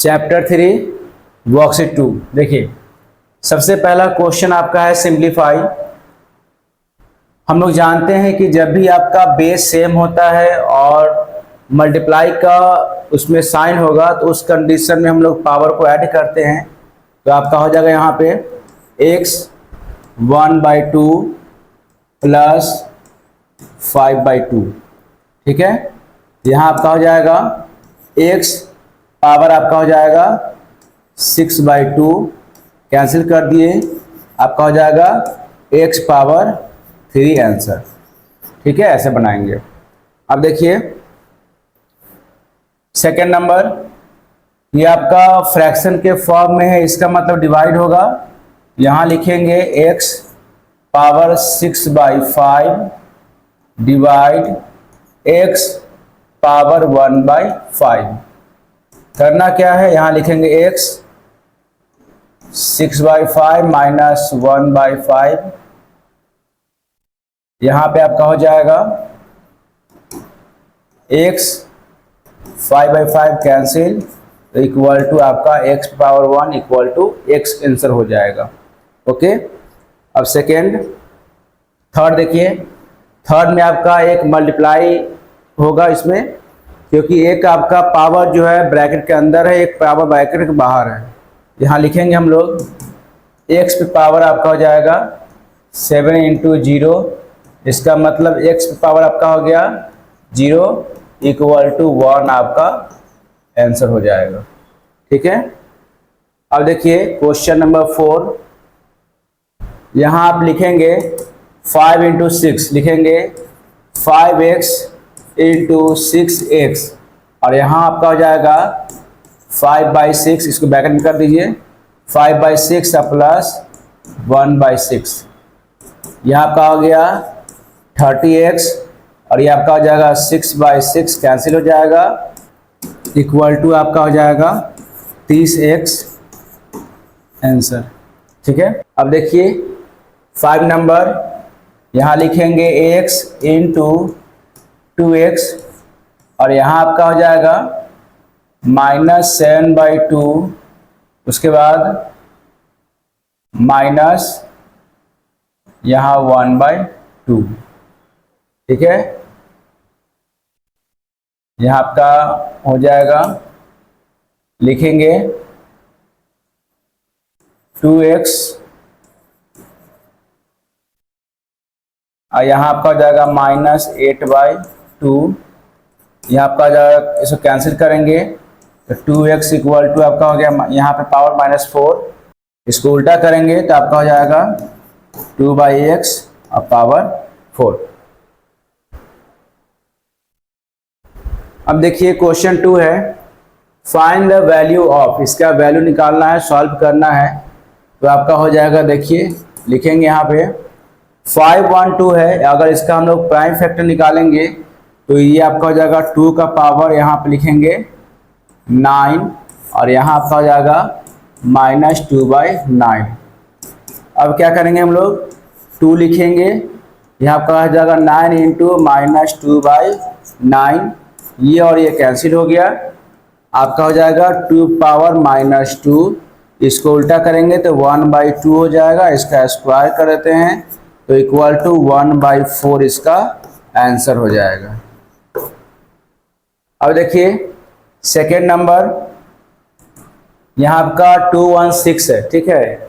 Chapter 3 worksheet 2। देखिए, सबसे पहला क्वेश्चन आपका है सिंप्लीफाई। हम लोग जानते हैं कि जब भी आपका बेस सेम होता है और मल्टीप्लाई का उसमें साइन होगा तो उस कंडीशन में हम लोग पावर को ऐड करते हैं। तो आपका हो जाएगा यहाँ पे x 1/2 प्लस 5/2। ठीक है, यहाँ आपका हो जाएगा x पावर आपका हो जाएगा 6/2, कैंसिल कर दिए, आपका हो जाएगा x पावर 3 आंसर। ठीक है, ऐसे बनाएंगे। अब देखिए सेकेंड नंबर, ये आपका फ्रैक्शन के फॉर्म में है, इसका मतलब डिवाइड होगा। यहाँ लिखेंगे x power 6/5 divide x power 1/5। करना क्या है, यहाँ लिखेंगे x 6/5 माइनस 1/5। यहाँ पे आपका हो जाएगा x 5/5 कैंसिल, तो इक्वल टू आपका x power 1 equal to x answer हो जाएगा। ओके, अब सेकेंड थर्ड देखिए, थर्ड में आपका एक मल्टीप्लाई होगा इसमें, क्योंकि एक आपका पावर जो है ब्रैकेट के अंदर है, एक पावर ब्रैकेट के बाहर है। यहाँ लिखेंगे हम लोग x पे पावर आपका हो जाएगा 7 × 0, इसका मतलब x पे पावर आपका हो गया 0 इक्वल टू 1 आपका आंसर हो जाएगा। ठीक है, अब देखिए क्वेश्चन नंबर 4, यहाँ आप लिखेंगे 5 × 6, लिखेंगे 5x × 6x, और यहाँ आपका हो जाएगा 5/6, इसको ब्रैकेट में कर दीजिए, 5/6 प्लस 1/6, यहाँ आपका हो गया 30x, और ये आपका हो जाएगा 6/6 कैंसिल हो जाएगा, इक्वल टू आपका हो जाएगा 30x आंसर। ठीक है, अब देखिए 5 नंबर, यहाँ लिखेंगे x × 2x, और यहाँ आपका हो जाएगा -7/2, उसके बाद माइनस यहाँ 1/2। ठीक है, यहाँ आपका हो जाएगा, लिखेंगे 2x, और यहाँ आपका हो जाएगा -8/2, यहाँ आपका हो जाएगा, इसको कैंसिल करेंगे तो 2x इक्वल टू आपका हो गया, यहाँ पे पावर -4, इसको उल्टा करेंगे तो आपका हो जाएगा 2/x और पावर 4। अब देखिए क्वेश्चन 2 है, फाइंड द वैल्यू ऑफ, इसका वैल्यू निकालना है, सॉल्व करना है। तो आपका हो जाएगा, देखिए लिखेंगे यहाँ पे 512 है, अगर इसका हम लोग प्राइम फैक्टर निकालेंगे तो ये आपका हो जाएगा 2 का पावर, यहाँ पे लिखेंगे 9, और यहाँ आपका हो जाएगा -2/9। अब क्या करेंगे हम लोग, 2 लिखेंगे, यहाँ आपका हो जाएगा 9 × -2/9, ये और ये कैंसिल हो गया, आपका हो जाएगा 2 पावर -2, इसको उल्टा करेंगे तो 1/2 हो जाएगा, इसका स्क्वायर कर देते हैं तो इक्वल टू 1/4 इसका आंसर हो जाएगा। अब देखिए सेकेंड नंबर, यहाँ आपका 216 है। ठीक है,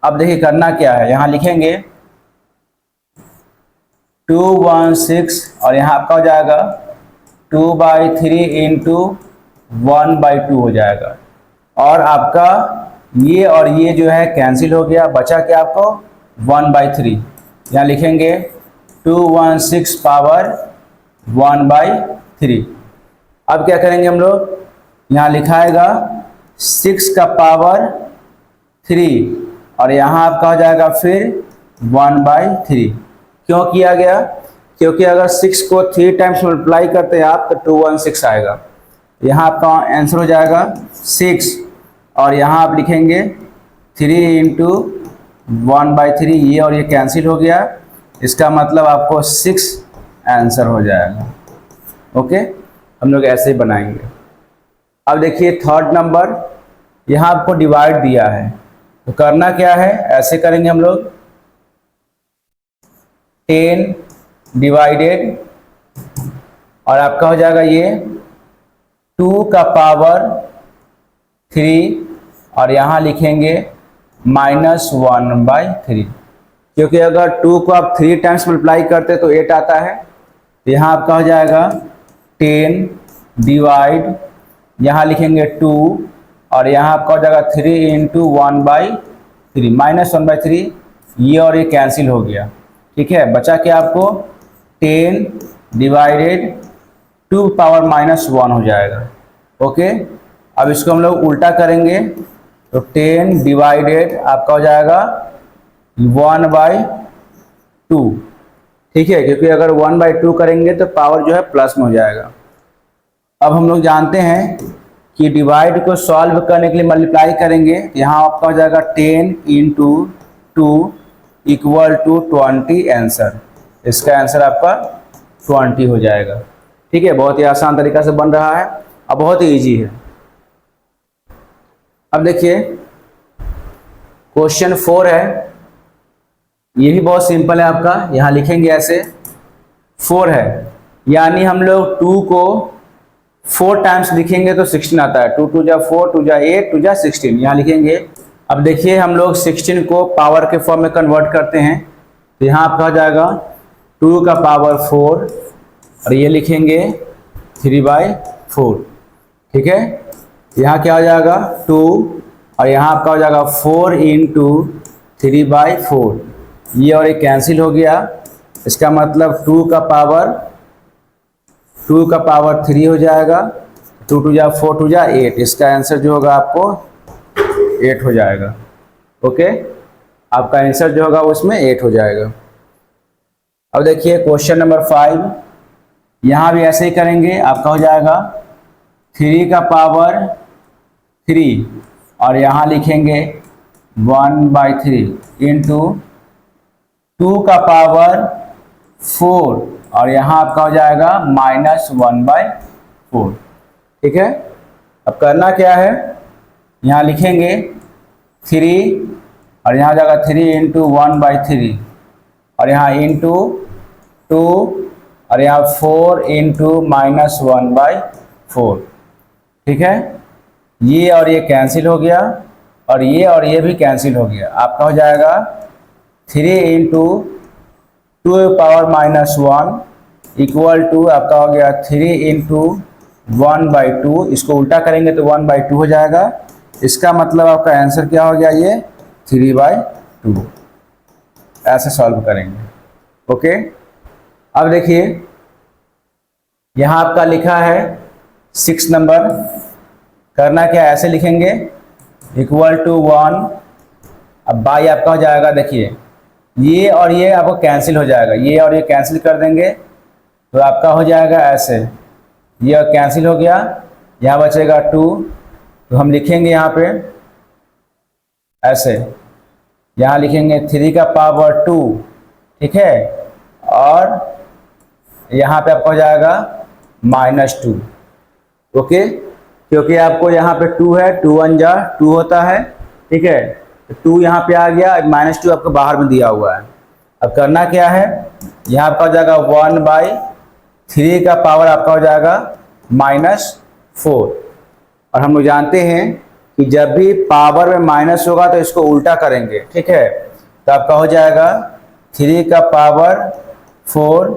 अब देखिए करना क्या है, यहाँ लिखेंगे 216, और यहाँ आपका हो जाएगा 2/3 × 1/2 हो जाएगा, और आपका ये और ये जो है कैंसिल हो गया, बचा क्या आपको 1/3। यहाँ लिखेंगे 216 पावर 1/3। अब क्या करेंगे हम लोग, यहाँ लिखाएगा 6 का पावर 3, और यहाँ आपका हो जाएगा फिर 1/3। क्यों किया गया, क्योंकि अगर 6 को 3 टाइम्स मल्टीप्लाई करते हैं आप तो 216 आएगा। यहाँ आपका आंसर हो जाएगा 6, और यहाँ आप लिखेंगे 3 × 1/3, ये और ये कैंसिल हो गया, इसका मतलब आपको 6 आंसर हो जाएगा। ओके, हम लोग ऐसे ही बनाएंगे। अब देखिए थर्ड नंबर, यहाँ आपको डिवाइड दिया है, तो करना क्या है, ऐसे करेंगे हम लोग 10 डिवाइडेड और आपका हो जाएगा ये 2 का पावर 3 और यहाँ लिखेंगे -1/3, क्योंकि अगर 2 को आप 3 टाइम्स मल्टीप्लाई करते तो 8 आता है। तो यहाँ आपका हो जाएगा 10 डिवाइड, यहाँ लिखेंगे 2 और यहाँ आपका हो जाएगा 3 × 1/3 -1/3, ये और ये कैंसिल हो गया। ठीक है, बचा क्या आपको 10 डिवाइडेड 2 पावर -1 हो जाएगा। ओके, अब इसको हम लोग उल्टा करेंगे तो 10 डिवाइडेड आपका हो जाएगा 1/2। ठीक है, क्योंकि अगर 1/2 करेंगे तो पावर जो है प्लस में हो जाएगा। अब हम लोग जानते हैं कि डिवाइड को सॉल्व करने के लिए मल्टीप्लाई करेंगे, यहाँ आपका हो जाएगा 10 × 2 = 20 आंसर। इसका आंसर आपका 20 हो जाएगा। ठीक है, बहुत ही आसान तरीका से बन रहा है और बहुत ही इजी है। अब देखिए क्वेश्चन 4 है, ये भी बहुत सिंपल है आपका। यहाँ लिखेंगे ऐसे 4 है, यानी हम लोग 2 को 4 टाइम्स लिखेंगे तो 16 आता है। 2 × 2 = 4, 2 × 8, 2 × 16, यहाँ लिखेंगे। अब देखिए हम लोग 16 को पावर के फॉर्म में कन्वर्ट करते हैं, तो यहाँ आपका हो जाएगा 2 का पावर 4 और ये लिखेंगे 3/4। ठीक है, यहाँ क्या हो जाएगा 2 और यहाँ आपका हो जाएगा 4 × 3/4, ये और ये कैंसिल हो गया। इसका मतलब 2 का पावर 3 हो जाएगा। 2 × 2 = 4, 2 × 8, इसका आंसर जो होगा आपको 8 हो जाएगा। ओके, आपका आंसर जो होगा उसमें 8 हो जाएगा। अब देखिए क्वेश्चन नंबर 5, यहाँ भी ऐसे ही करेंगे। आपका हो जाएगा 3 का पावर 3 और यहाँ लिखेंगे 1/3 × 2 का पावर 4 और यहाँ आपका हो जाएगा -1/4। ठीक है, अब करना क्या है, यहाँ लिखेंगे 3 और यहाँ हो जाएगा 3 × 1/3 और यहाँ × 2 और यहाँ 4 × -1/4। ठीक है, ये और ये कैंसिल हो गया और ये भी कैंसिल हो गया। आपका हो जाएगा 3 × 2 पावर -1 = आपका हो गया 3 × 1/2। इसको उल्टा करेंगे तो 1/2 हो जाएगा। इसका मतलब आपका आंसर क्या हो गया, ये 3/2। ऐसे सॉल्व करेंगे। ओके, अब देखिए यहाँ आपका लिखा है 6 नंबर, करना क्या, ऐसे लिखेंगे =1। अब बाई आपका हो जाएगा, देखिए ये और ये आपको कैंसिल हो जाएगा, ये और ये कैंसिल कर देंगे तो आपका हो जाएगा ऐसे, ये कैंसिल हो गया, यहाँ बचेगा 2। तो हम लिखेंगे यहाँ पे ऐसे, यहाँ लिखेंगे 3 का पावर 2। ठीक है, और यहाँ पे आपका हो जाएगा -2। ओके, क्योंकि आपको यहाँ पे 2 है, 2 × 1 = 2 होता है। ठीक है, तो 2 यहाँ पे आ गया, -2 आपको बाहर में दिया हुआ है। अब करना क्या है, यहाँ आपका हो जाएगा 1/3 का पावर आपका हो जाएगा -4। और हम लोग जानते हैं कि जब भी पावर में माइनस होगा तो इसको उल्टा करेंगे। ठीक है, तो आपका हो जाएगा 3 का पावर 4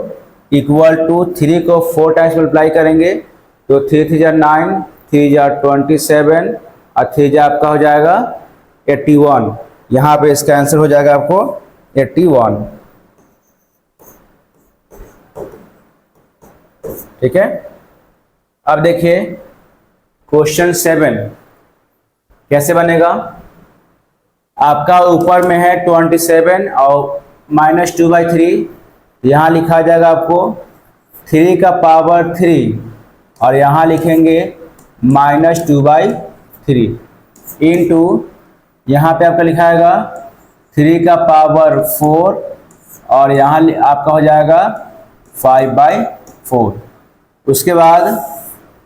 = 3 को 4 टाइम्स मल्टीप्लाई करेंगे तो 3 × 3 = 9, 3 × 27 और 3 आपका हो जाएगा 81। यहाँ पे इसका आंसर हो जाएगा आपको 81। ठीक है, अब देखिए क्वेश्चन 7 कैसे बनेगा। आपका ऊपर में है 27 और -2/3, यहाँ लिखा जाएगा आपको 3 का पावर 3 और यहाँ लिखेंगे -2/3 इंटू, यहाँ पे आपका लिखा आएगा 3 का पावर 4 और यहाँ आपका हो जाएगा 5/4। उसके बाद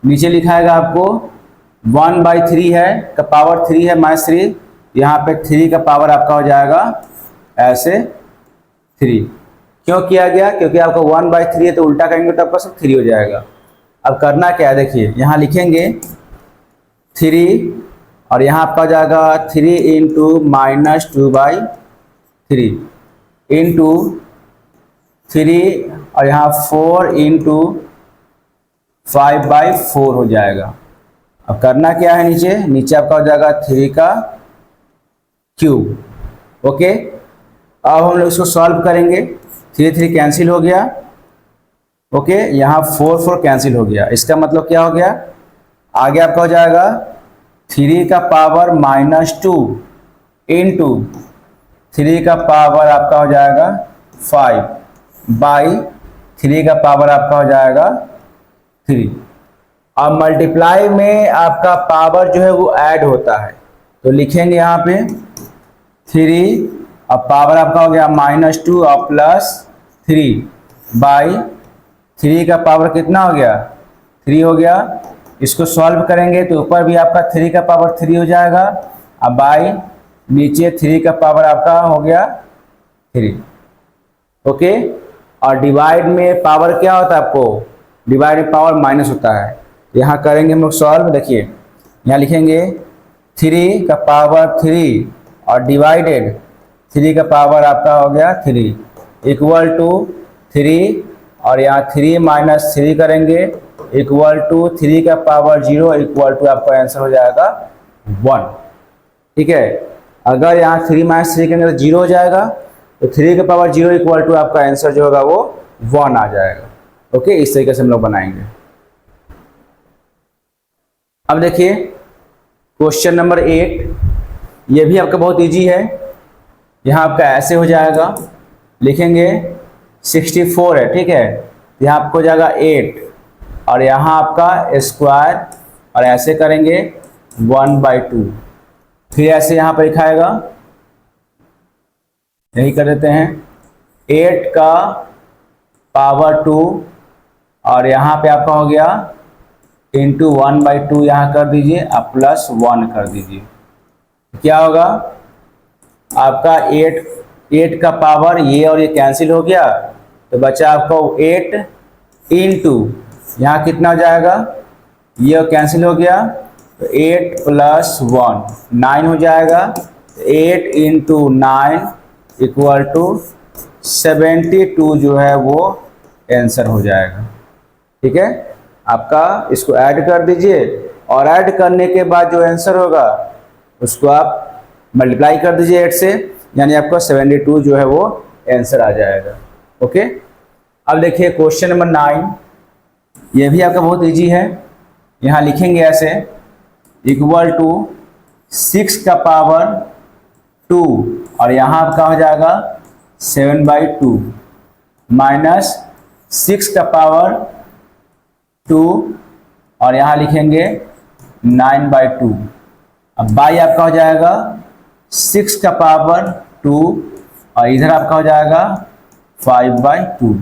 नीचे लिखा आएगा आपको 1/3 है का पावर 3 है -3, यहाँ पे 3 का पावर आपका हो जाएगा ऐसे 3। क्यों किया गया? क्योंकि आपका 1/3 है तो उल्टा करेंगे तो आपका सब 3 हो जाएगा। अब करना क्या है, देखिए यहाँ लिखेंगे 3 और यहाँ आपका हो जाएगा 3 इंटू -2/3 इंटू 3 और यहाँ 4 इंटू 5/4 हो जाएगा। अब करना क्या है, नीचे आपका हो जाएगा 3 का क्यूब। ओके, अब हम लोग इसको सॉल्व करेंगे। 3 कैंसिल हो गया। ओके, यहाँ 4 कैंसिल हो गया। इसका मतलब क्या हो गया, आगे आपका हो जाएगा 3 का पावर -2 इंटू 3 का पावर आपका हो जाएगा 5/3 का पावर आपका हो जाएगा 3। अब मल्टीप्लाई में आपका पावर जो है वो ऐड होता है, तो लिखेंगे यहाँ पे 3 अब पावर आपका हो गया -2 और +3/3 का पावर कितना हो गया, 3 हो गया। इसको सॉल्व करेंगे तो ऊपर भी आपका 3 का पावर 3 हो जाएगा, अब बाई नीचे 3 का पावर आपका हो गया 3। ओके, और डिवाइड में पावर क्या होता है, आपको डिवाइड में पावर माइनस होता है। यहाँ करेंगे हम लोग सॉल्व। देखिए यहाँ लिखेंगे 3 का पावर 3 और डिवाइडेड 3 का पावर आपका हो गया 3 इक्वल टू 3 और यहाँ 3 - 3 करेंगे इक्वल टू 3 का पावर 0 इक्वल टू आपका आंसर हो जाएगा 1। ठीक है, अगर यहाँ 3 - 3 करेंगे तो 0 हो जाएगा, तो 3 का पावर 0 इक्वल टू आपका आंसर जो होगा वो 1 आ जाएगा। ओके, इस तरीके से हम लोग बनाएंगे। अब देखिए क्वेश्चन नंबर 8, ये भी आपका बहुत इजी है। यहाँ आपका ऐसे हो जाएगा, लिखेंगे 64 है, ठीक है, यहाँ आपको हो जाएगा 8 और यहाँ आपका स्क्वायर और ऐसे करेंगे 1/2, फिर ऐसे यहाँ पर लिखाएगा, यही कर देते हैं 8 का पावर 2 और यहाँ पे आपका हो गया इंटू 1/2 यहाँ कर दीजिए, अब +1 कर दीजिए। क्या होगा आपका 8 का पावर ये और ये कैंसिल हो गया, तो बचा आपको 8 इंटू यहाँ कितना हो जाएगा, ये कैंसिल हो गया तो 8 + 1 9 हो जाएगा। 8 इंटू 9 इक्वल टू 72 जो है वो आंसर हो जाएगा। ठीक है, आपका इसको ऐड कर दीजिए और ऐड करने के बाद जो आंसर होगा उसको आप मल्टीप्लाई कर दीजिए 8 से, यानी आपका 72 जो है वो आंसर आ जाएगा। ओके, अब देखिए क्वेश्चन नंबर 9, ये भी आपका बहुत इजी है। यहाँ लिखेंगे ऐसे इक्वल टू 6 का पावर 2 और यहाँ आपका हो जाएगा 7/2 माइनस 6 का पावर 2 और यहाँ लिखेंगे 9/2। अब बाई आपका हो जाएगा 6 का पावर 2 और इधर आपका हो जाएगा 5/2।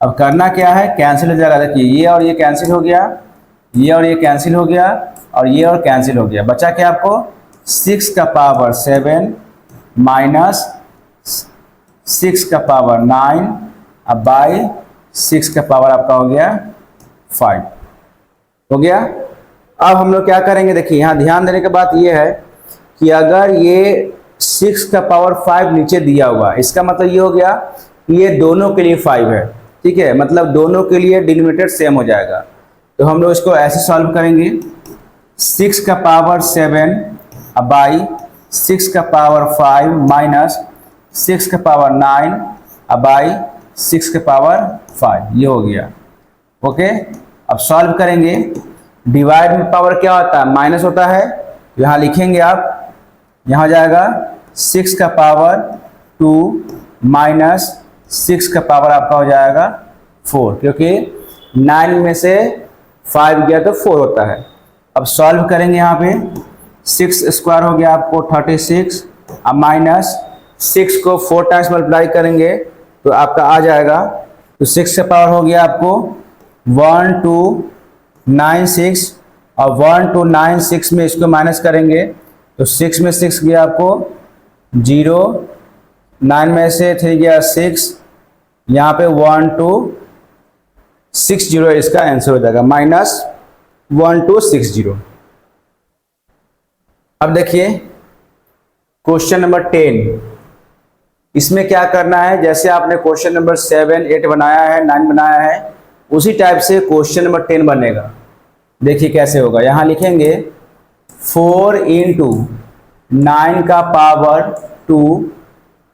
अब करना क्या है, कैंसिल हो जाएगा। देखिए ये और ये कैंसिल हो गया, ये और ये कैंसिल हो गया और ये और कैंसिल हो गया। बचा क्या आपको 6 का पावर 7 माइनस 6 का पावर 9 अब बाई 6 का पावर आपका हो गया 5 हो गया। अब हम लोग क्या करेंगे, देखिए यहाँ ध्यान देने की बात ये है कि अगर ये 6 का पावर 5 नीचे दिया हुआ, इसका मतलब ये हो गया कि ये दोनों के लिए 5 है। ठीक है, मतलब दोनों के लिए डिनोमिनेटर सेम हो जाएगा। तो हम लोग इसको ऐसे सॉल्व करेंगे 6 का पावर 7 अब बाई 6 का पावर 5 माइनस 6 का पावर 9 अब बाई 6 का पावर 5, ये हो गया। ओके, अब सॉल्व करेंगे। डिवाइड में पावर क्या होता है, माइनस होता है। यहाँ लिखेंगे आप, यहाँ हो जाएगा 6 का पावर 2 माइनस 6 का पावर आपका हो जाएगा 4, क्योंकि 9 में से 5 गया तो 4 होता है। अब सॉल्व करेंगे, यहाँ पे 6 स्क्वायर हो गया आपको 36 अब माइनस 6 को 4 टाइम्स मल्टीप्लाई करेंगे तो आपका आ जाएगा, तो 6 का पावर हो गया आपको 1296 और 1 2 9 6 में इसको माइनस करेंगे तो 6 में 6 गया आपको 0, 9 में से 3 गया 6, यहाँ पे 1 2 6 0 इसका आंसर हो जाएगा, -1260। अब देखिए क्वेश्चन नंबर 10, इसमें क्या करना है, जैसे आपने क्वेश्चन नंबर 7 8 बनाया है, 9 बनाया है, उसी टाइप से क्वेश्चन नंबर 10 बनेगा। देखिए कैसे होगा, यहाँ लिखेंगे 4 इंटू 9 का पावर 2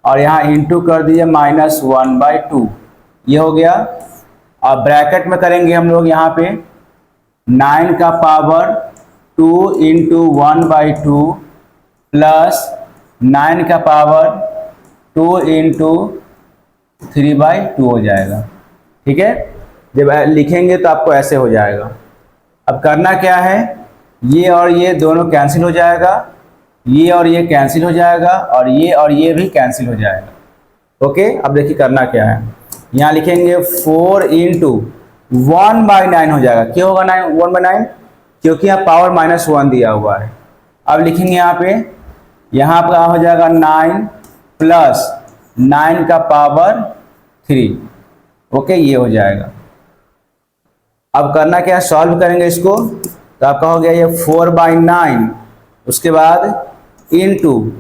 और यहाँ इंटू कर दिए -1/2, ये हो गया। और ब्रैकेट में करेंगे हम लोग यहाँ पे 9 का पावर 2 इंटू 1/2 प्लस 9 का पावर 2 इंटू 3/2 हो जाएगा। ठीक है, जब लिखेंगे तो आपको ऐसे हो जाएगा। अब करना क्या है, ये और ये दोनों कैंसिल हो जाएगा, ये और ये कैंसिल हो जाएगा, और ये भी कैंसिल हो जाएगा। ओके, अब देखिए करना क्या है, यहाँ लिखेंगे 4 इंटू 1/9 हो जाएगा। क्यों होगा 1/9? क्योंकि यहाँ पावर -1 दिया हुआ है। अब लिखेंगे यहाँ पे, यहाँ पर हो जाएगा 9 प्लस 9 का पावर 3। ओके, ये हो जाएगा। अब करना क्या है, सॉल्व करेंगे इसको, तो आपका हो गया ये 4/9, उसके बाद इंटू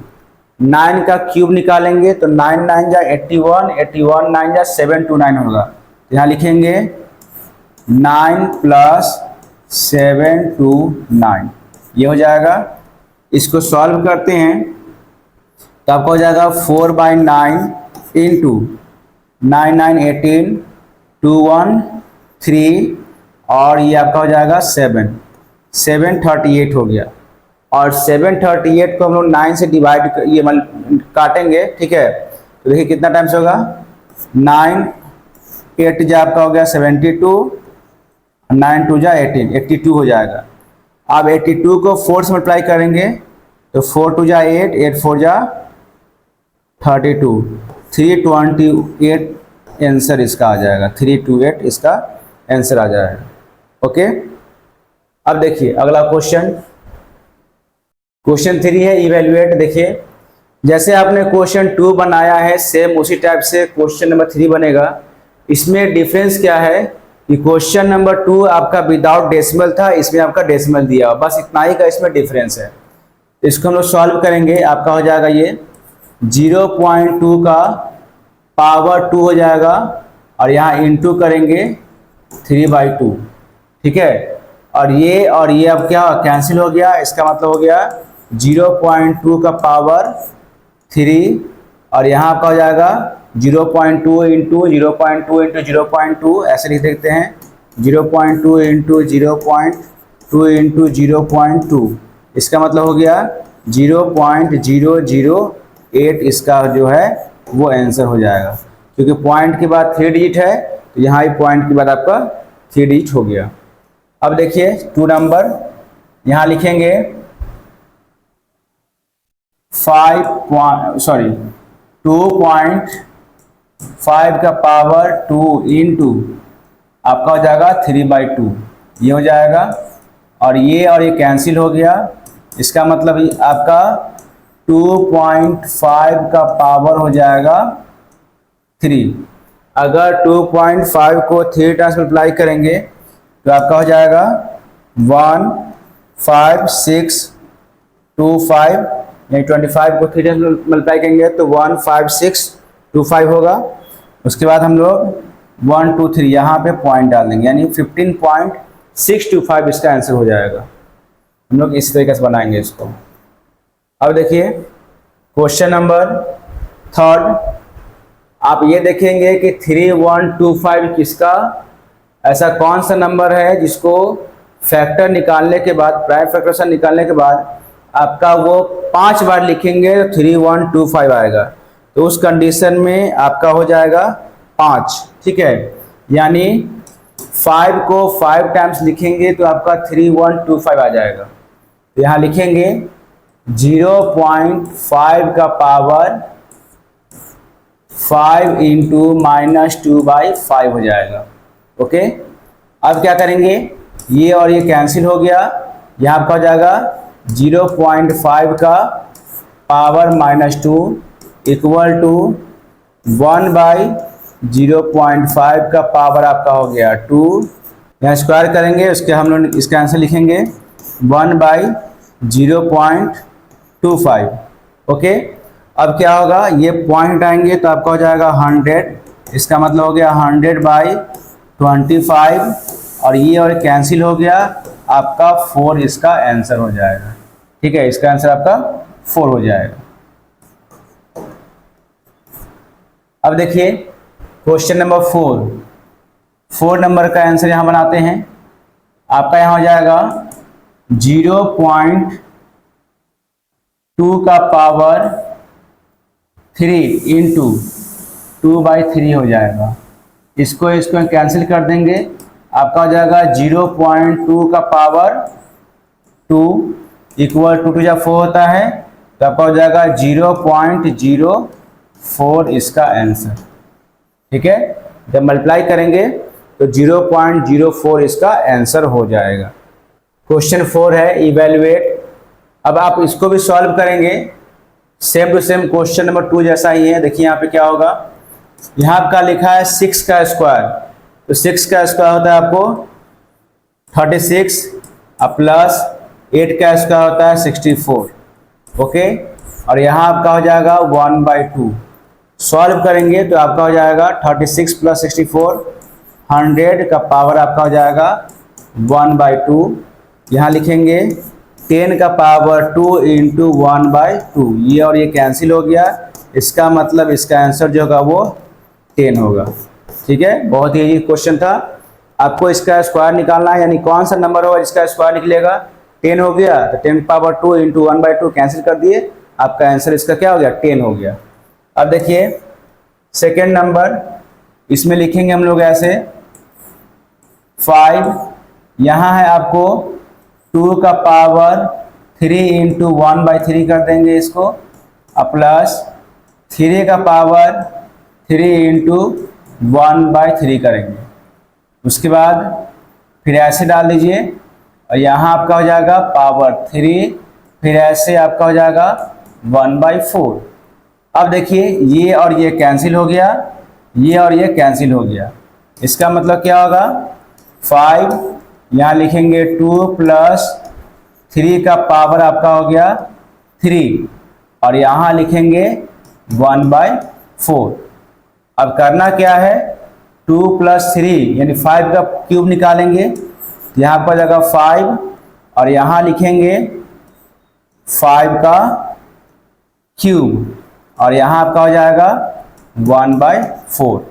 9 का क्यूब निकालेंगे तो 9 9 जा 81, 81 9 जा 729 होगा। यहाँ लिखेंगे 9 प्लस 729, ये हो जाएगा। इसको सॉल्व करते हैं तो आपको हो जाएगा 4/9 इंटू 9 9 18, 2 1 3 और ये आपका हो जाएगा 738 हो गया। और 738 को हम लोग 9 से डिवाइड काटेंगे, ठीक है, तो देखिए कितना टाइम्स होगा, 9 8 जा आपका हो गया 72, 9 2 जा 18, 82 हो जाएगा। अब 82 को 4 से मल्टीप्लाई करेंगे तो 4 2 जा 8, 8 4 जा 32, 328 आंसर इसका आ जाएगा, 328 इसका आंसर आ जाएगा। ओके, अब देखिए अगला क्वेश्चन, क्वेश्चन 3 है इवेल्युएट। देखिए जैसे आपने क्वेश्चन 2 बनाया है, सेम उसी टाइप से क्वेश्चन नंबर 3 बनेगा। इसमें डिफरेंस क्या है कि क्वेश्चन नंबर 2 आपका विदाउट डेसिमल था, इसमें आपका डेसिमल दिया हुआ, बस इतना ही का इसमें डिफरेंस है। इसको हम लोग सॉल्व करेंगे, आपका हो जाएगा ये 0.2 का पावर 2 हो जाएगा और यहाँ इंटू करेंगे 3/2। ठीक है, और ये अब क्या कैंसिल हो गया, इसका मतलब हो गया 0.2 का पावर 3 और यहाँ आपका हो जाएगा 0.2 इंटू 0.2 इंटू 0.2, ऐसे लिख देते हैं 0.2 इंटू 0.2 इंटू 0.2, इसका मतलब हो गया 0.008 इसका जो है वो आंसर हो जाएगा। क्योंकि पॉइंट के बाद 3 डिजिट है तो यहाँ पॉइंट के बाद आपका 3 डिजिट हो गया। अब देखिए 2 नंबर, यहाँ लिखेंगे 2.5 का पावर 2 इंटू आपका हो जाएगा 3/2, ये हो जाएगा। और ये कैंसिल हो गया, इसका मतलब आपका 2.5 का पावर हो जाएगा 3। अगर 2.5 को 3 टाइम्स मल्टीप्लाई करेंगे तो आपका हो जाएगा 15625, यानी 25 को 3 टाइम्स मल्टीप्लाई करेंगे तो 15625 होगा। उसके बाद हम लोग 1 2 3 यहाँ पे पॉइंट डाल देंगे, यानी 15.625 इसका आंसर हो जाएगा। हम लोग इस तरीके से बनाएंगे इसको। अब देखिए क्वेश्चन नंबर 3, आप ये देखेंगे कि 3125 किसका, ऐसा कौन सा नंबर है जिसको फैक्टर निकालने के बाद, प्राइम फैक्टरेशन निकालने के बाद आपका वो 5 बार लिखेंगे तो 3125 आएगा। तो उस कंडीशन में आपका हो जाएगा 5। ठीक है, यानी 5 को 5 टाइम्स लिखेंगे तो आपका 3125 आ जाएगा। तो यहाँ लिखेंगे 0.5 का पावर 5 इंटू -2/5 हो जाएगा। ओके, अब क्या करेंगे, ये और ये कैंसिल हो गया यहाँ आपका हो जाएगा 0.5 का पावर -2 इक्वल टू 1/0.5 का पावर आपका हो गया 2। यहाँ स्क्वायर करेंगे, उसके हम लोग इसका आंसर लिखेंगे 1/0.25। ओके, अब क्या होगा, ये पॉइंट आएंगे तो आपका हो जाएगा 100, इसका मतलब हो गया 100/25 और ये और कैंसिल हो गया, आपका 4 इसका आंसर हो जाएगा। ठीक है, इसका आंसर आपका 4 हो जाएगा। अब देखिए क्वेश्चन नंबर 4 नंबर का आंसर यहां बनाते हैं। आपका यहां हो जाएगा 0.2 का पावर 3 इंटू 2/3 हो जाएगा। इसको कैंसिल कर देंगे, आपका हो जाएगा 0.2 का पावर 2 इक्वल टू 2 4 होता है, तो आपका हो जाएगा 0.04 इसका आंसर। ठीक है, जब मल्टीप्लाई करेंगे तो 0.04 इसका आंसर हो जाएगा। क्वेश्चन 4 है इवेल्युएट। अब आप इसको भी सॉल्व करेंगे, same to same question number 2 जैसा ही है। देखिए यहाँ पे क्या होगा, यहाँ आपका लिखा है 6 का स्क्वायर, तो 6 का स्क्वायर होता है आपको 36 प्लस 8 का स्क्वायर होता है 64। ओके, और यहाँ आपका हो जाएगा 1/2। सॉल्व करेंगे तो आपका हो जाएगा 36 प्लस 64, 100 का पावर आपका हो जाएगा 1/2। यहाँ लिखेंगे 10 का पावर 2 इंटू 1/2, ये और ये कैंसिल हो गया, इसका मतलब इसका आंसर जो होगा वो 10 होगा। ठीक है, बहुत ही इजी क्वेश्चन था। आपको इसका स्क्वायर निकालना है, यानी कौन सा नंबर होगा जिसका स्क्वायर निकलेगा। 10 हो गया तो 10 पावर 2 इंटू 1/2 कैंसिल कर दिए, आपका आंसर इसका क्या हो गया, 10 हो गया। अब देखिए सेकेंड नंबर, इसमें लिखेंगे हम लोग ऐसे 5, यहाँ है आपको 2 का पावर 3 इंटू 1/3 कर देंगे इसको, प्लस 3 का पावर 3 इंटू 1/3 करेंगे। उसके बाद फिर ऐसे डाल दीजिए और यहाँ आपका हो जाएगा पावर 3, फिर ऐसे आपका हो जाएगा 1/4। अब देखिए ये और ये कैंसिल हो गया, ये और ये कैंसिल हो गया, इसका मतलब क्या होगा 5, यहाँ लिखेंगे 2 प्लस 3 का पावर आपका हो गया 3 और यहाँ लिखेंगे 1/4। अब करना क्या है, 2 प्लस 3 यानी 5 का क्यूब निकालेंगे, यहाँ पर जगह 5 और यहाँ लिखेंगे 5 का क्यूब और यहाँ आपका हो जाएगा 1/4।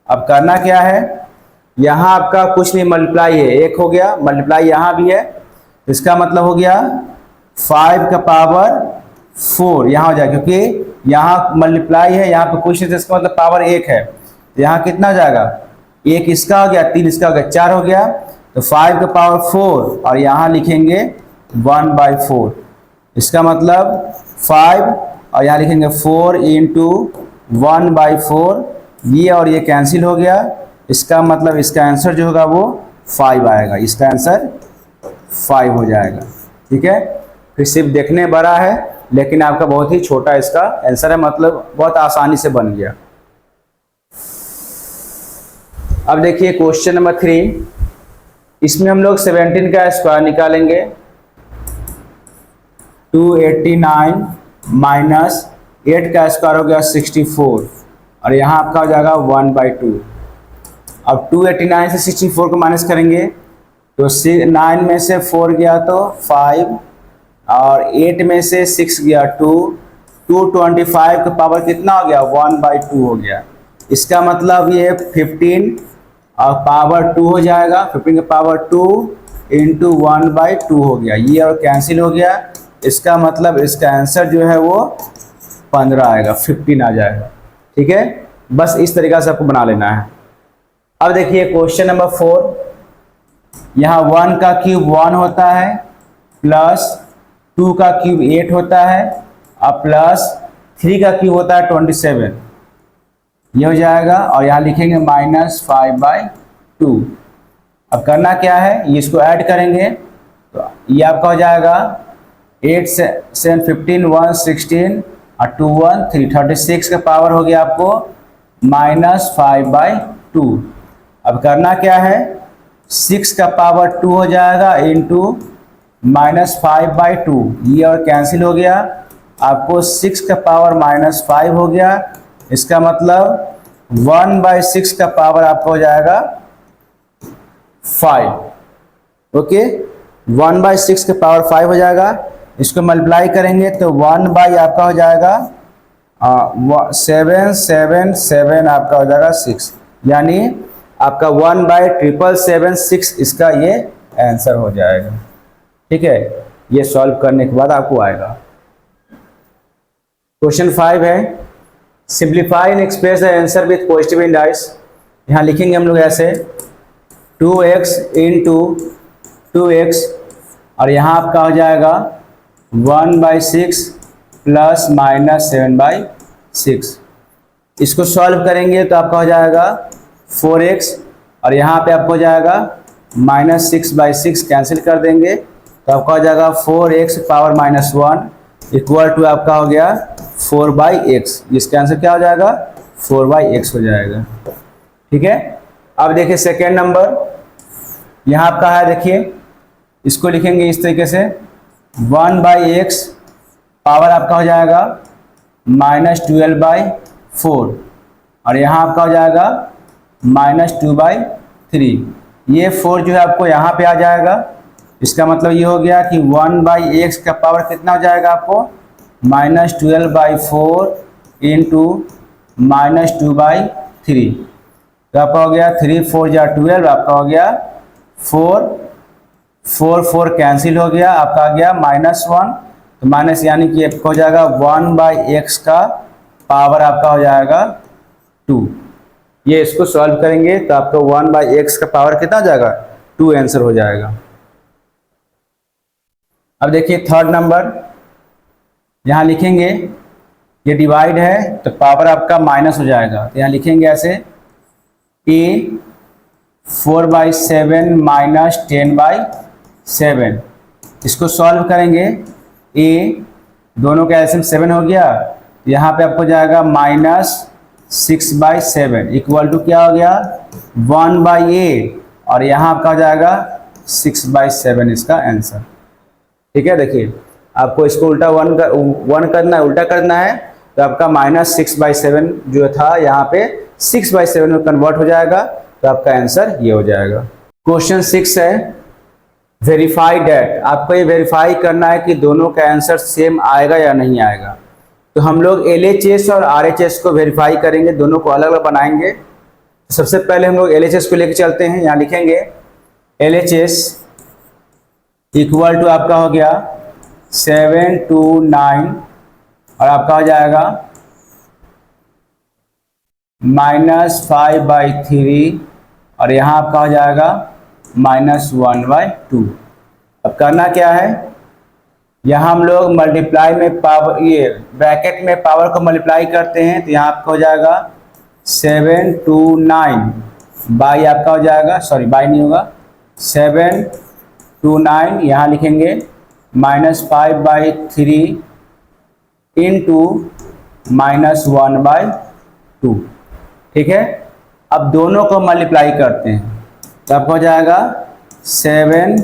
अब करना क्या है, यहाँ आपका कुछ नहीं, मल्टीप्लाई है, 1 हो गया, मल्टीप्लाई यहाँ भी है, इसका मतलब हो गया 5 का पावर 4 यहाँ हो जाएगा, क्योंकि यहाँ मल्टीप्लाई है, यहाँ पे कुछ नहीं, तो इसका मतलब पावर 1 है, यहाँ कितना हो जाएगा, 1 इसका हो गया, 3 इसका हो गया, 4 हो गया, तो 5 का पावर 4 और यहाँ लिखेंगे 1/4। इसका मतलब 5 और यहाँ लिखेंगे 4 इंटू 1/4, ये और ये कैंसिल हो गया, इसका मतलब इसका आंसर जो होगा वो 5 आएगा, इसका आंसर 5 हो जाएगा। ठीक है, फिर सिर्फ देखने बड़ा है लेकिन आपका बहुत ही छोटा इसका आंसर है, मतलब बहुत आसानी से बन गया। अब देखिए क्वेश्चन नंबर 3, इसमें हम लोग 17 का स्क्वायर निकालेंगे। 289 माइनस 8 का स्क्वायर हो गया 64 और यहाँ आपका हो जाएगा 1/2। अब 289 से 64 को माइनस करेंगे तो 9 में से 4 गया तो 5 और 8 में से 6 गया 2, 225 का पावर कितना हो गया, 1/2 हो गया। इसका मतलब ये 15 और पावर 2 हो जाएगा, 15 का पावर 2 इंटू 1/2 हो गया, ये और कैंसिल हो गया, इसका मतलब इसका आंसर जो है वो 15 आएगा, 15 आ जाएगा। ठीक है, बस इस तरीका से आपको बना लेना है। अब देखिए क्वेश्चन नंबर 4, यहाँ 1 का क्यूब 1 होता है, प्लस 2 का क्यूब 8 होता है और प्लस 3 का क्यूब होता है 27, ये हो जाएगा और यहाँ लिखेंगे -5/2। अब करना क्या है, ये इसको ऐड करेंगे तो ये आपका हो जाएगा 8 से 7 15 1 16 और 2 1 3 36 का पावर हो गया आपको -5/2। अब करना क्या है, 6 का पावर 2 हो जाएगा इंटू -5/2, ये और कैंसिल हो गया, आपको 6 का पावर -5 हो गया। इसका मतलब 1/6 का पावर आपका हो जाएगा 5। ओके, 1/6 का पावर 5 हो जाएगा। इसको मल्टीप्लाई करेंगे तो 1 आपका हो जाएगा 7 7 7 आपका हो जाएगा 6, यानी आपका 1/777 इसका ये आंसर हो जाएगा। ठीक है, ये सॉल्व करने के बाद आपको आएगा। क्वेश्चन 5 है, simplify and express the answer with positive indices. यहाँ लिखेंगे हम लोग ऐसे 2x इंटू 2x और यहाँ आपका हो जाएगा 1/6 प्लस -7/6। इसको सॉल्व करेंगे तो आपका हो जाएगा 4x और यहाँ पे आपको हो जाएगा -6/6 कैंसिल कर देंगे तो आपका हो जाएगा 4x पावर -1 इक्वल टू आपका हो गया 4/x। इसका आंसर क्या हो जाएगा 4/x हो जाएगा। ठीक है, अब देखिए सेकेंड नंबर यहाँ आपका है, देखिए इसको लिखेंगे इस तरीके से 1/x पावर आपका हो जाएगा -12/4 और यहाँ आपका हो जाएगा -2/3। ये 4 जो है आपको यहाँ पे आ जाएगा। इसका मतलब ये हो गया कि 1/x का पावर कितना हो जाएगा आपको -12/4 इंटू -2/3। तो आपका हो गया 3 4 या 12, आपका हो गया 4 4 4 कैंसिल हो गया, आपका आ गया -1। तो माइनस यानी कि आपका हो जाएगा 1/x का पावर आपका हो जाएगा 2। ये इसको सॉल्व करेंगे तो आपका 1/x का पावर कितना हो जाएगा 2 आंसर हो जाएगा। अब देखिए थर्ड नंबर, यहाँ लिखेंगे ये डिवाइड है तो पावर आपका माइनस हो जाएगा। तो यहाँ लिखेंगे ऐसे a 4/7 माइनस 10/7। इसको सॉल्व करेंगे, a दोनों का एलसीएम 7 हो गया, यहाँ पे आपको जाएगा -6/7 इक्वल टू क्या हो गया 1/8 और यहाँ आपका हो जाएगा 6/7 इसका आंसर। ठीक है, देखिए आपको इसको उल्टा 1 करना है, उल्टा करना है तो आपका -6/7 जो था यहाँ पे 6/7 में कन्वर्ट हो जाएगा तो आपका आंसर ये हो जाएगा। क्वेश्चन 6 है, वेरीफाई डेट। आपको ये वेरीफाई करना है कि दोनों का आंसर सेम आएगा या नहीं आएगा। तो हम लोग LHS और RHS को वेरीफाई करेंगे, दोनों को अलग अलग बनाएंगे। सबसे पहले हम लोग LHS को लेकर चलते हैं। यहाँ लिखेंगे LHS इक्वल टू आपका हो गया 7 2 9 और आपका हो जाएगा -5/3 और यहाँ आपका हो जाएगा -1/2। अब करना क्या है, यहाँ हम लोग मल्टीप्लाई में पावर, ये ब्रैकेट में पावर को मल्टीप्लाई करते हैं तो यहाँ आपका हो जाएगा 7 2 9 बाई आपका हो जाएगा, सॉरी बाई नहीं होगा, 7 2 9 यहाँ लिखेंगे -5/3 इंटू -1/2। ठीक है, अब दोनों को मल्टीप्लाई करते हैं तो आपको हो जाएगा 7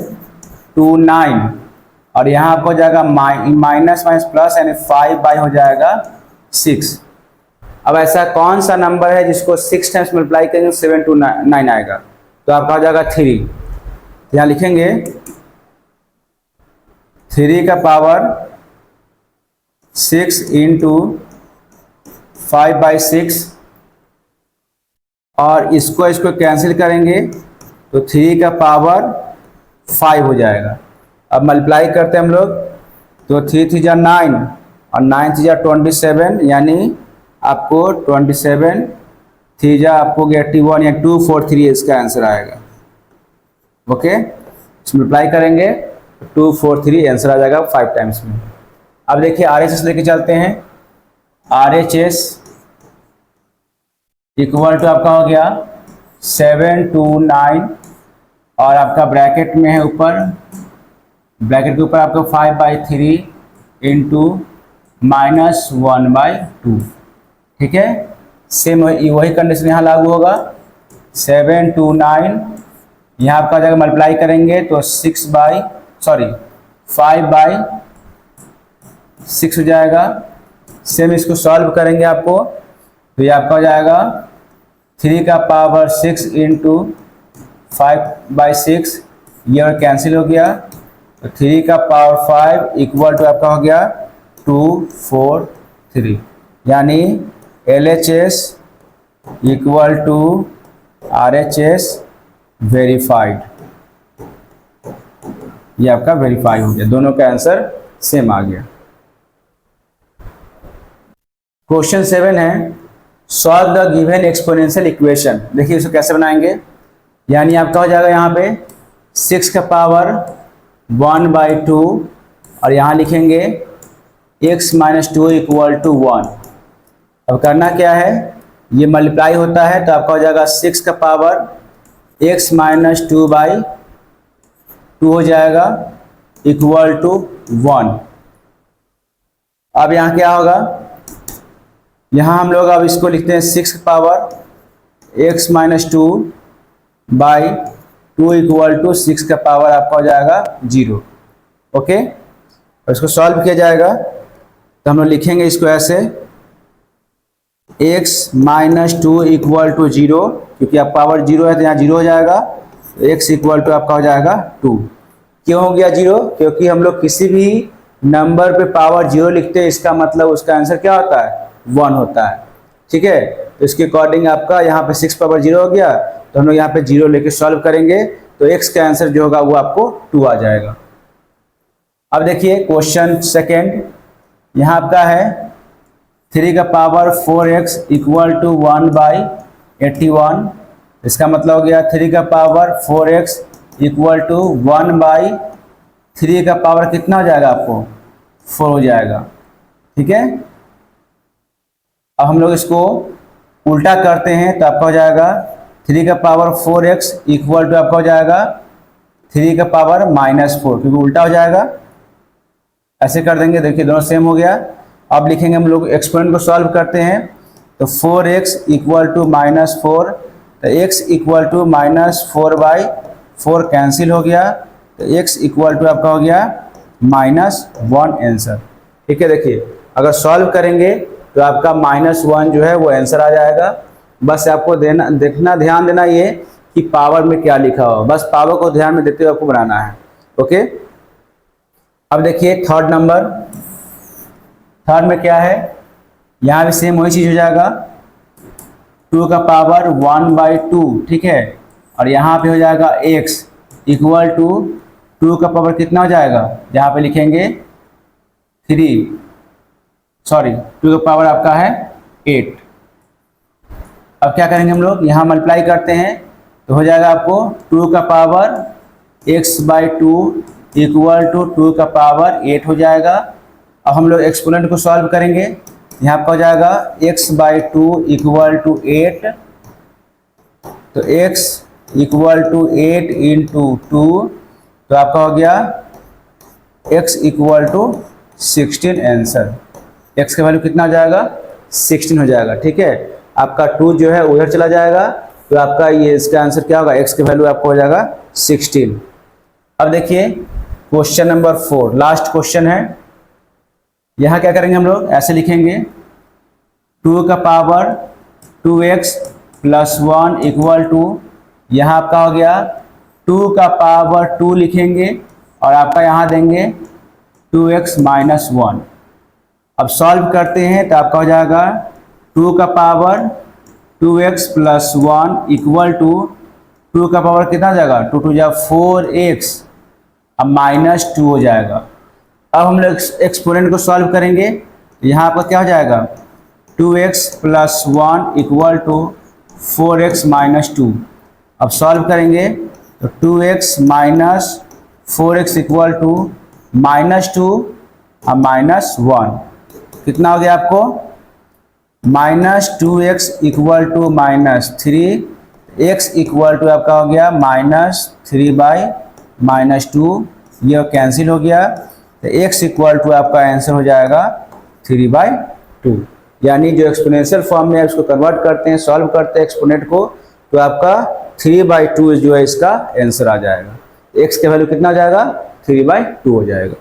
2 9 और यहाँ आपको हो जाएगा माइनस माइनस प्लस यानी 5/, हो जाएगा 6। अब ऐसा कौन सा नंबर है जिसको 6 टाइम्स मल्टीप्लाई करेंगे 7 2 9 आएगा, तो आपका हो जाएगा 3। यहाँ लिखेंगे 3 का पावर 6 इंटू 5/6 और इसको कैंसिल करेंगे तो 3 का पावर 5 हो जाएगा। अब मल्टीप्लाई करते हैं हम लोग तो 3 3 जा 9 और 9 3 जा 27 यानी आपको 27 3 जा आपको 81 या 243 इसका आंसर आएगा। ओके, मल्टीप्लाई करेंगे 243 आंसर आ जाएगा 5 टाइम्स में। अब देखिए RHS लेके चलते हैं। RHS इक्वल टू आपका हो गया 7 2 9 और आपका ब्रैकेट में है ऊपर ब्रैकेट के ऊपर आपका 5/3 इंटू -1/2, ठीक है। सेम वही कंडीशन यहाँ लागू होगा। 7 2 9 यहाँ आपका जगह मल्टीप्लाई करेंगे तो 5/6 हो जाएगा। सेम इसको सॉल्व करेंगे आपको तो ये आपका हो जाएगा 3 का पावर 6 इंटू 5/6, ये और कैंसिल हो गया तो 3 का पावर 5 इक्वल टू आपका हो गया 243, यानी LHS equal to RHS verified. ये आपका वेरीफाई हो गया, दोनों का आंसर सेम आ गया। क्वेश्चन 7 है solve the given exponential equation. देखिए इसको कैसे बनाएंगे, यानी आपका हो जाएगा यहाँ पे 6 का पावर 1/2 और यहाँ लिखेंगे x - 2 इक्वल टू 1। अब करना क्या है, ये मल्टीप्लाई होता है तो आपका हो जाएगा 6 का पावर x - 2/2 हो जाएगा इक्वल टू 1। अब यहाँ क्या होगा, यहाँ हम लोग अब इसको लिखते हैं 6 का पावर x - 2/2 इक्वल टू 6 का पावर आपका हो जाएगा 0। ओके, और इसको सॉल्व किया जाएगा तो हम लोग लिखेंगे इसको ऐसे x - 2 इक्वल टू 0, क्योंकि आप पावर 0 है तो यहाँ 0 हो जाएगा, तो x इक्वल टू आपका हो जाएगा 2। क्यों हो गया 0, क्योंकि हम लोग किसी भी नंबर पे पावर 0 लिखते हैं, इसका मतलब उसका आंसर क्या होता है, 1 होता है, ठीक है। तो इसके अकॉर्डिंग आपका यहाँ पे 6 पावर 0 हो गया तो हम लोग यहाँ पे 0 लेके सॉल्व करेंगे तो x का आंसर जो होगा वो आपको 2 आ जाएगा। अब देखिए क्वेश्चन सेकेंड, यहाँ आपका है 3 का पावर 4x इक्वल टू 1/81। इसका मतलब हो गया 3 का पावर 4x इक्वल टू 1/3 का पावर कितना हो जाएगा आपको, 4 हो जाएगा, ठीक है। अब हम लोग इसको उल्टा करते हैं तो आपका हो जाएगा 3 का पावर 4x इक्वल टू आपका हो जाएगा 3 का पावर -4, क्योंकि उल्टा हो जाएगा। ऐसे कर देंगे, देखिए दोनों सेम हो गया। अब लिखेंगे हम लोग एक्सपोनेंट को सॉल्व करते हैं तो 4x इक्वल टू -4, तो x इक्वल टू -4/4 कैंसिल हो गया तो x इक्वल टू आपका हो गया -1 आंसर, ठीक है। देखिए अगर सॉल्व करेंगे तो आपका -1 जो है वो आंसर आ जाएगा। बस आपको देखना ध्यान देना ये कि पावर में क्या लिखा हो, बस पावर को ध्यान में देते हुए आपको बनाना है। ओके, अब देखिए थर्ड नंबर, थर्ड में क्या है, यहाँ भी सेम वही चीज हो जाएगा 2 का पावर 1/2, ठीक है। और यहाँ पे हो जाएगा x इक्वल टू 2 का पावर कितना हो जाएगा, यहाँ पे लिखेंगे 2 का पावर आपका है 8। अब क्या करेंगे हम लोग, यहाँ मल्टीप्लाई करते हैं तो हो जाएगा आपको 2 का पावर x/2 इक्वल टू 2 का पावर 8 हो जाएगा। अब हम लोग एक्सपोनेंट को सॉल्व करेंगे, यहाँ आपका हो जाएगा x/2 इक्वल टू 8, तो x इक्वल टू 8 इंटू 2, तो आपका हो गया x equal to 16 answer. x का वैल्यू कितना हो जाएगा, 16 हो जाएगा, ठीक है। आपका 2 जो है उधर चला जाएगा तो आपका ये इसका आंसर क्या होगा, x की वैल्यू आपको हो जाएगा 16। अब देखिए क्वेश्चन नंबर 4, लास्ट क्वेश्चन है। यहाँ क्या करेंगे हम लोग, ऐसे लिखेंगे 2 का पावर 2x + 1 इक्वल टू, यहाँ आपका हो गया 2 का पावर 2 लिखेंगे और आपका यहाँ देंगे 2x - 1। अब सॉल्व करते हैं तो आपका हो जाएगा 2 का पावर 2x + 1 इक्वल टू 2 का पावर कितना हो जाएगा, 2 2 4x, अब -2 हो जाएगा। अब हम लोग एक्सपोनेंट को सॉल्व करेंगे, यहाँ आपका क्या हो जाएगा 2x + 1 इक्वल टू 4x - 2। अब सॉल्व करेंगे तो 2x - 4x इक्वल टू -2 अब -1, कितना हो गया आपको, -2x equal to -3, x equal to आपका हो गया -3/-2 ये कैंसिल हो गया, तो x इक्वल टू आपका आंसर हो जाएगा 3/2। यानी जो एक्सपोनेंशियल फॉर्म में उसको कन्वर्ट करते हैं, सॉल्व करते हैं एक्सपोनेंट को, तो आपका 3/2 जो है इसका आंसर आ जाएगा। x के वैल्यू कितना आ जाएगा, 3/2 हो जाएगा।